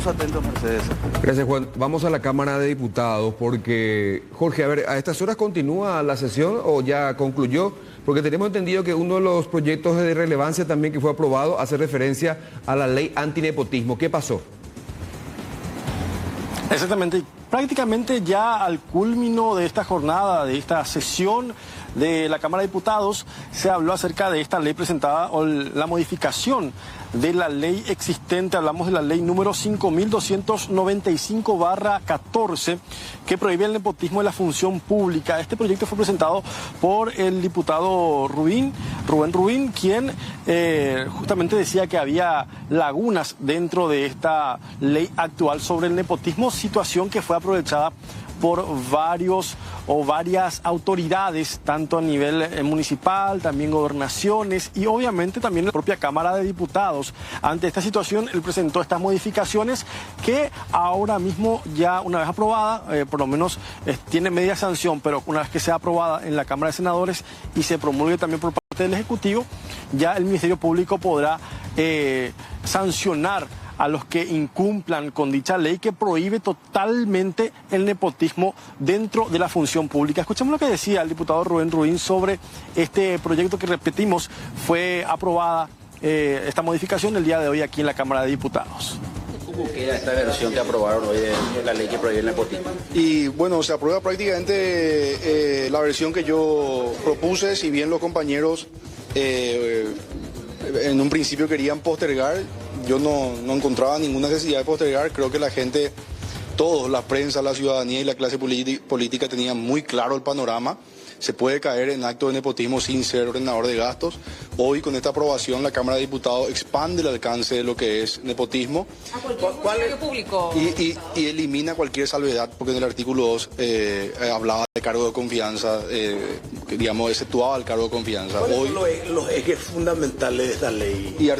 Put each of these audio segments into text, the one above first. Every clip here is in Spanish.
Estamos atentos, Mercedes. Gracias, Juan. Vamos a la Cámara de Diputados porque, Jorge, a ver, ¿a estas horas continúa la sesión o ya concluyó? Porque tenemos entendido que uno de los proyectos de relevancia también que fue aprobado hace referencia a la ley antinepotismo. ¿Qué pasó? Exactamente. Prácticamente ya al culmino de esta jornada, de esta sesión de la Cámara de Diputados, se habló acerca de esta ley presentada o la modificación de la ley existente. Hablamos de la ley número 5295/14, que prohíbe el nepotismo en la función pública. Este proyecto fue presentado por el diputado Rubén Rubín, quien justamente decía que había lagunas dentro de esta ley actual sobre el nepotismo, situación que fue aprovechada por varias autoridades, tanto a nivel municipal, también gobernaciones y obviamente también la propia Cámara de Diputados. Ante esta situación, él presentó estas modificaciones que ahora mismo ya una vez aprobada, por lo menos tiene media sanción, pero una vez que sea aprobada en la Cámara de Senadores y se promulgue también por parte del Ejecutivo, ya el Ministerio Público podrá sancionar a los que incumplan con dicha ley que prohíbe totalmente el nepotismo dentro de la función pública. Escuchemos lo que decía el diputado Rubén Rubín sobre este proyecto que, repetimos, fue aprobada esta modificación el día de hoy aquí en la Cámara de Diputados. ¿Cómo queda esta versión que aprobaron hoy de la ley que prohíbe el nepotismo? Y bueno, se aprueba prácticamente la versión que yo propuse, si bien los compañeros en un principio querían postergar. Yo no encontraba ninguna necesidad de postergar. Creo que la gente, todos, la prensa, la ciudadanía y la clase política tenían muy claro el panorama. Se puede caer en actos de nepotismo sin ser ordenador de gastos. Hoy, con esta aprobación, la Cámara de Diputados expande el alcance de lo que es nepotismo. ¿A cualquier funcionario público? Y elimina cualquier salvedad, porque en el artículo 2 hablaba de cargo de confianza, digamos, exceptuaba el cargo de confianza. ¿Cuáles son los ejes fundamentales de esta ley? Y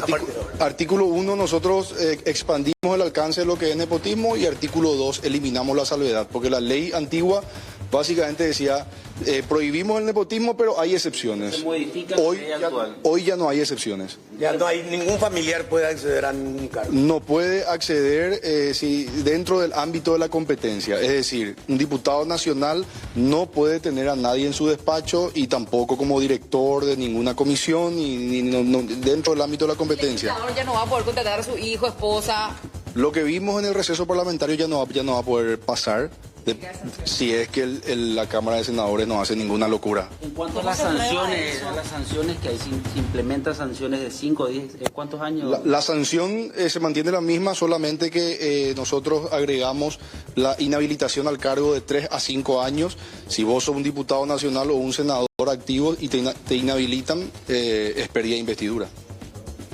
artículo 1 nosotros expandimos el alcance de lo que es nepotismo y artículo 2 eliminamos la salvedad, porque la ley antigua básicamente decía, prohibimos el nepotismo, pero hay excepciones. ¿Se modifica hoy ya no hay excepciones. Ya no hay, ningún familiar puede acceder a ningún cargo. No puede acceder si dentro del ámbito de la competencia. Es decir, un diputado nacional no puede tener a nadie en su despacho y tampoco como director de ninguna comisión ni dentro del ámbito de la competencia. El senador ya no va a poder contratar a su hijo, esposa. Lo que vimos en el receso parlamentario ya no va a poder pasar. Si es que la Cámara de Senadores no hace ninguna locura. En cuanto a las sanciones que hay, se implementan sanciones de 5 o 10, ¿cuántos años? La sanción se mantiene la misma, solamente que nosotros agregamos la inhabilitación al cargo de 3 a 5 años. Si vos sos un diputado nacional o un senador activo y te inhabilitan, es pérdida de investidura.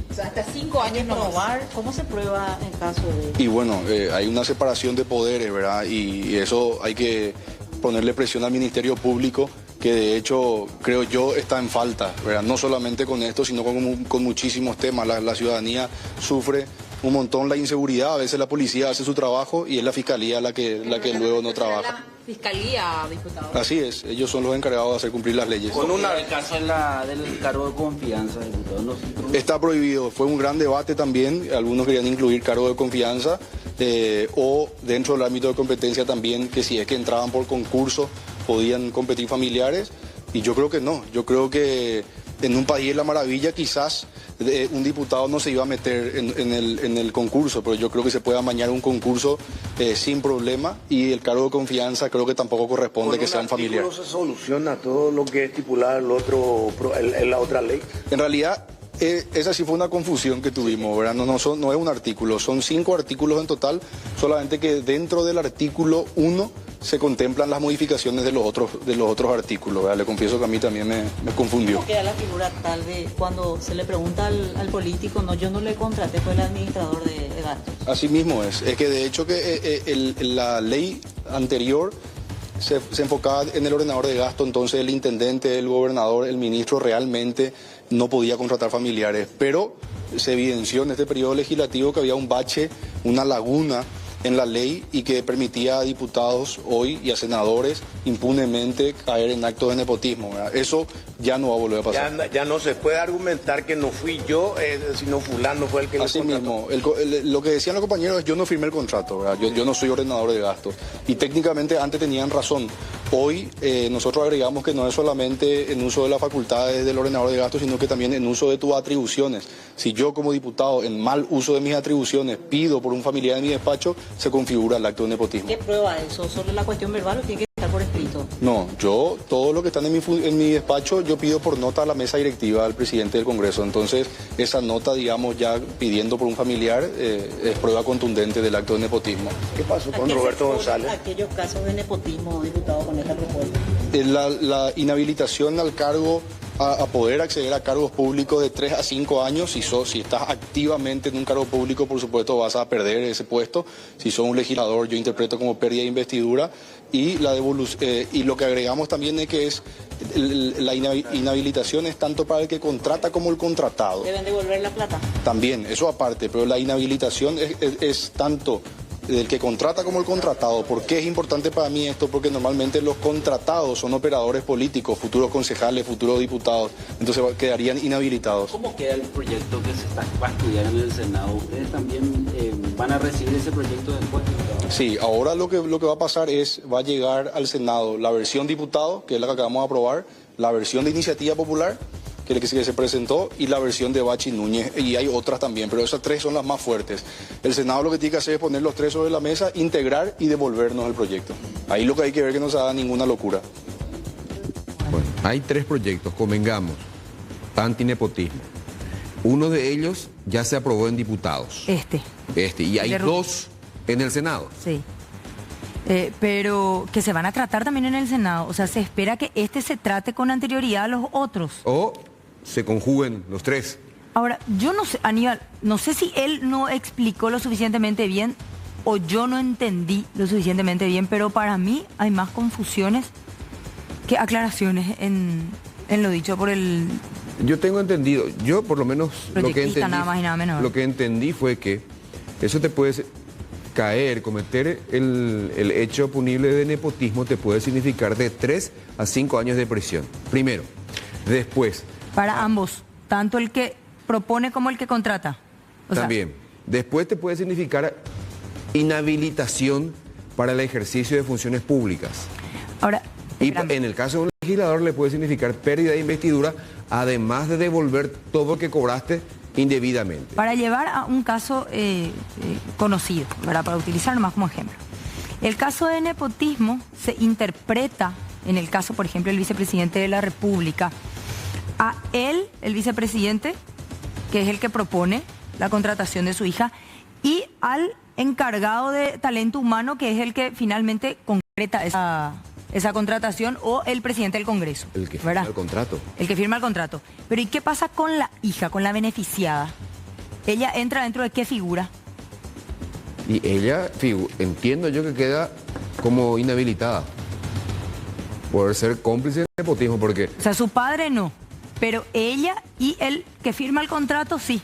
O sea, hasta 5 años no probar. ¿Cómo se prueba en caso de...? Y bueno, hay una separación de poderes, ¿verdad? Y eso hay que ponerle presión al Ministerio Público, que de hecho, creo yo, está en falta, ¿verdad? No solamente con esto, sino con muchísimos temas. La ciudadanía sufre un montón la inseguridad, a veces la policía hace su trabajo y es la fiscalía la que luego no trabaja. La fiscalía, diputado. Así es, ellos son los encargados de hacer cumplir las leyes. Con el caso del cargo de confianza, diputado, está prohibido, fue un gran debate también, algunos querían incluir cargo de confianza o dentro del ámbito de competencia también, que si es que entraban por concurso podían competir familiares, y yo creo que no, yo creo que en un país de la maravilla quizás un diputado no se iba a meter en el concurso, pero yo creo que se puede amañar un concurso sin problema, y el cargo de confianza creo que tampoco corresponde que sea un familiar. ¿No se soluciona todo lo que estipula la otra ley? En realidad, esa sí fue una confusión que tuvimos, ¿verdad? No es un artículo, son 5 artículos en total, solamente que dentro del artículo 1 se contemplan las modificaciones de los otros artículos, ¿verdad? Le confieso que a mí también me confundió. ¿Cómo queda la figura tal de cuando se le pregunta al político, no, yo no le contraté, fue el administrador de gastos? Así mismo es que de hecho que la ley anterior se enfocaba en el ordenador de gasto, entonces el intendente, el gobernador, el ministro realmente no podía contratar familiares, pero se evidenció en este periodo legislativo que había un bache, una laguna en la ley y que permitía a diputados hoy y a senadores impunemente caer en actos de nepotismo, ¿verdad? Eso ya no va a volver a pasar. Ya no se puede argumentar que no fui yo, sino fulano fue el que Así le mismo, lo que decían los compañeros es yo no firmé el contrato, ¿verdad? Yo no soy ordenador de gastos. Y técnicamente antes tenían razón. Hoy nosotros agregamos que no es solamente en uso de las facultades del ordenador de gastos, sino que también en uso de tus atribuciones. Si yo como diputado en mal uso de mis atribuciones pido por un familiar en mi despacho, se configura el acto de nepotismo. ¿Qué prueba eso? ¿Solo la cuestión verbal o tiene que estar por escrito? No, yo, todo lo que está en mi despacho, yo pido por nota a la mesa directiva del presidente del Congreso. Entonces, esa nota, digamos, ya pidiendo por un familiar, es prueba contundente del acto de nepotismo. ¿Qué pasó con Roberto González? Aquellos casos de nepotismo, diputado, con esta propuesta. La inhabilitación al cargo, a poder acceder a cargos públicos de 3 a 5 años. Si estás activamente en un cargo público, por supuesto vas a perder ese puesto. Si sos un legislador, yo interpreto como pérdida de investidura. Y lo que agregamos también es que la inhabilitación es tanto para el que contrata como el contratado. ¿Deben devolver la plata? También, eso aparte, pero la inhabilitación es tanto del que contrata como el contratado. ¿Por qué es importante para mí esto? Porque normalmente los contratados son operadores políticos, futuros concejales, futuros diputados, entonces quedarían inhabilitados. ¿Cómo queda el proyecto que va a estudiar en el Senado? ¿Ustedes también van a recibir ese proyecto después? Sí, ahora lo que va a pasar va a llegar al Senado la versión diputado, que es la que acabamos de aprobar, la versión de iniciativa popular, que es la que se presentó, y la versión de Bachi Núñez, y hay otras también, pero esas tres son las más fuertes. El Senado lo que tiene que hacer es poner los tres sobre la mesa, integrar y devolvernos el proyecto. Ahí lo que hay que ver es que no se haga ninguna locura. Bueno, hay 3 proyectos, convengamos, antinepotismo. Uno de ellos ya se aprobó en diputados. Y hay 2 en el Senado. Sí. Pero que se van a tratar también en el Senado. O sea, se espera que se trate con anterioridad a los otros. O se conjuguen los 3. Ahora, yo no sé, Aníbal, no sé si él no explicó lo suficientemente bien o yo no entendí lo suficientemente bien, pero para mí hay más confusiones que aclaraciones en lo dicho por el... Yo tengo entendido, yo por lo menos lo que entendí, nada más y nada menos. Lo que entendí fue que eso te puede cometer el hecho punible de nepotismo te puede significar de 3 a 5 años de prisión. Primero. Después. Para ambos, tanto el que propone como el que contrata. También. Después te puede significar inhabilitación para el ejercicio de funciones públicas. Ahora, y en el caso de un legislador le puede significar pérdida de investidura, además de devolver todo lo que cobraste indebidamente. Para llevar a un caso conocido, para utilizarlo más como ejemplo. El caso de nepotismo se interpreta, en el caso, por ejemplo, del vicepresidente de la República, a él, el vicepresidente, que es el que propone la contratación de su hija, y al encargado de talento humano, que es el que finalmente concreta esa contratación, o el presidente del Congreso. El que firma el contrato. El que firma el contrato. Pero ¿y qué pasa con la hija, con la beneficiada? ¿Ella entra dentro de qué figura? Y ella, entiendo yo que queda como inhabilitada por ser cómplice de nepotismo, porque... O sea, su padre no, pero ella y el que firma el contrato sí.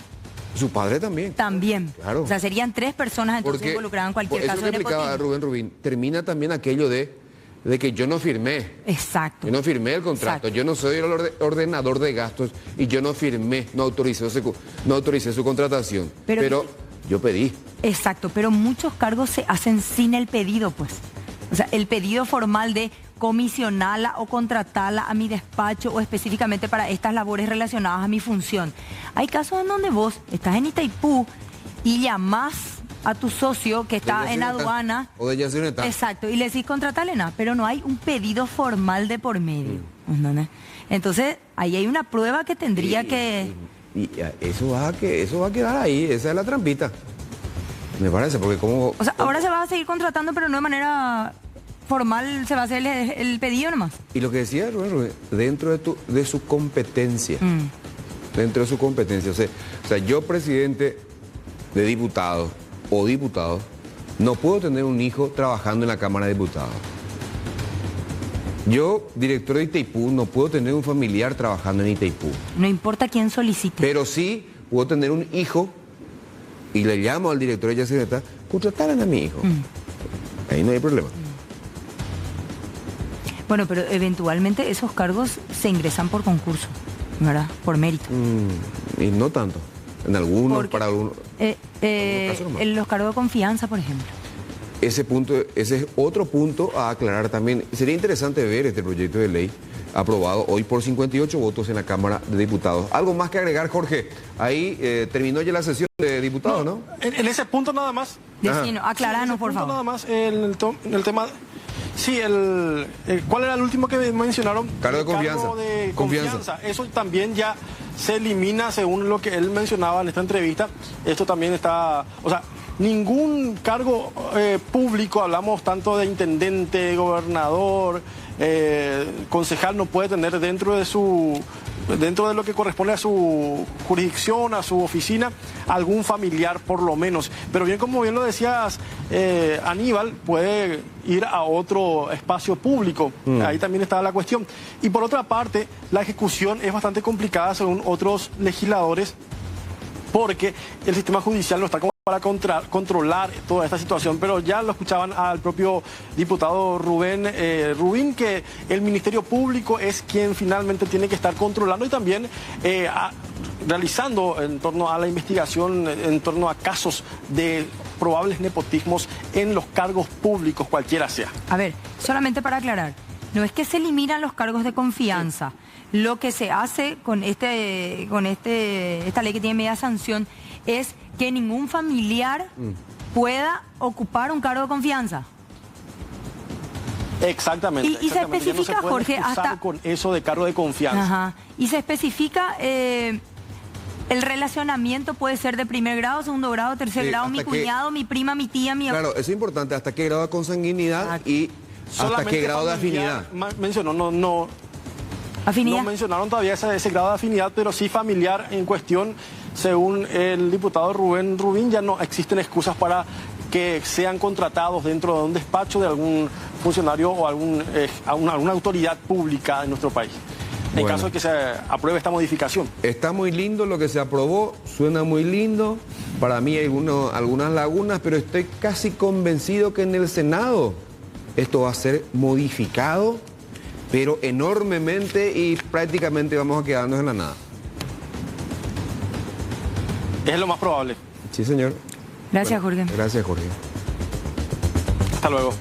Su padre también. También. Claro. O sea, serían 3 personas entonces involucradas en cualquier caso de nepotismo. Eso que explicaba Rubén, termina también aquello de que yo no firmé. Exacto. Yo no firmé el contrato. Exacto. Yo no soy el ordenador de gastos y yo no firmé, no autoricé su contratación. Pero yo pedí. Exacto, pero muchos cargos se hacen sin el pedido, pues. O sea, el pedido formal de comisionarla o contratarla a mi despacho o específicamente para estas labores relacionadas a mi función. Hay casos en donde vos estás en Itaipú y llamás a tu socio que está en aduana. O de Yacineta. Exacto, y le decís contratale nada, pero no hay un pedido formal de por medio. Entonces, ahí hay una prueba que tendría que... Y eso va a quedar ahí, esa es la trampita. Me parece, porque como... O sea, ahora se va a seguir contratando, pero no de manera formal, se va a hacer el pedido nomás. Y lo que decía Rubén, dentro de su competencia. Dentro de su competencia. O sea, yo presidente de diputados o diputado, no puedo tener un hijo trabajando en la Cámara de Diputados. Yo, director de Itaipú, no puedo tener un familiar trabajando en Itaipú. No importa quién solicite. Pero sí puedo tener un hijo y le llamo al director de Yacineta, contrataran a mi hijo. Ahí no hay problema. Bueno, pero eventualmente esos cargos se ingresan por concurso, ¿verdad? Por mérito. Y no tanto. En algunos, Porque, para algunos. en los cargos de confianza, por ejemplo. Ese es otro punto a aclarar también. Sería interesante ver este proyecto de ley aprobado hoy por 58 votos en la Cámara de Diputados. ¿Algo más que agregar, Jorge? Ahí terminó ya la sesión de diputados, ¿no? En ese punto nada más. Decino, aclaranos, por punto favor. Nada más en el tema. Sí, ¿cuál era el último que mencionaron? Cargo de confianza. Cargo de confianza. Eso también ya se elimina según lo que él mencionaba en esta entrevista. Esto también está, o sea, ningún cargo público, hablamos tanto de intendente, gobernador, concejal, no puede tener dentro de lo que corresponde a su jurisdicción, a su oficina, algún familiar por lo menos. Pero bien, como bien lo decías, Aníbal, puede ir a otro espacio público. Ahí también está la cuestión. Y por otra parte, la ejecución es bastante complicada según otros legisladores, porque el sistema judicial no está como para controlar toda esta situación, pero ya lo escuchaban al propio diputado Rubín, que el Ministerio Público es quien finalmente tiene que estar controlando y también realizando en torno a la investigación, en torno a casos de probables nepotismos en los cargos públicos, cualquiera sea. A ver, solamente para aclarar, no es que se eliminan los cargos de confianza. Lo que se hace con esta ley que tiene media sanción es que ningún familiar pueda ocupar un cargo de confianza. Exactamente. Y se especifica, ya no se Jorge, hasta con eso de cargo de confianza. Ajá. Y se especifica el relacionamiento puede ser de primer grado, segundo grado, tercer grado, mi cuñado, mi prima, mi tía, mi... Claro, eso es importante, hasta qué grado de consanguinidad y hasta qué grado de afinidad. Mencionó, ¿Afinidad? No mencionaron todavía ese grado de afinidad, pero sí familiar en cuestión. Según el diputado Rubín, ya no existen excusas para que sean contratados dentro de un despacho de algún funcionario o alguna autoridad pública en nuestro país. En caso de que se apruebe esta modificación. Está muy lindo lo que se aprobó, suena muy lindo. Para mí hay algunas lagunas, pero estoy casi convencido que en el Senado esto va a ser modificado, pero enormemente, y prácticamente vamos a quedarnos en la nada. Es lo más probable. Sí, señor. Gracias, Jorge. Gracias, Jorge. Hasta luego.